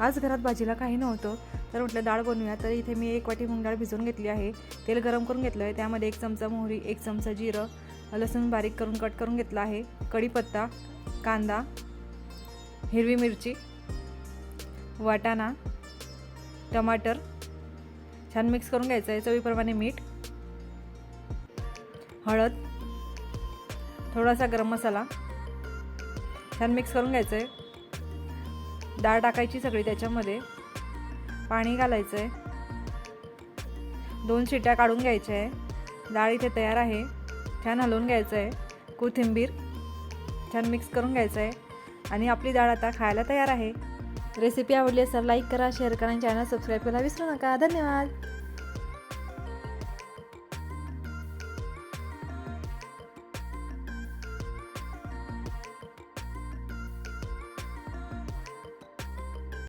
आज घरात भाजीला काही नव्हतं तर म्हटलं डाळ बनवूया. तर इथे मी 1 वाटी मूग डाळ भिजवून घेतली आहे. तेल गरम करून घेतलं आहे. त्यामध्ये 1 चमचा मोहरी, 1 चमचा जिरं, लसूण बारीक करून कट करून घेतला आहे, कढीपत्ता, कांदा, हिरवी मिरची, वाटाणा, टमाटर छान मिक्स करून घ्यायचं आहे. चवीप्रमाणे मीठ, हळद, थोडासा गरम मसाला छान मिक्स करून घ्यायचं आहे. डाळ टाकायची सगळी, त्याच्यामध्ये पाणी घालायचं आहे. 2 शिट्ट्या काढून घ्यायच्या आहे. डाळ इथे तयार आहे. छान हलवून घ्यायचं आहे. कोथिंबीर छान मिक्स करून घ्यायचं आहे आणि आपली डाळ आता खायला तयार आहे. रेसिपी आवडली असेल लाईक करा, शेअर करा आणि चॅनल सबस्क्राईब करायला विसरू नका. धन्यवाद.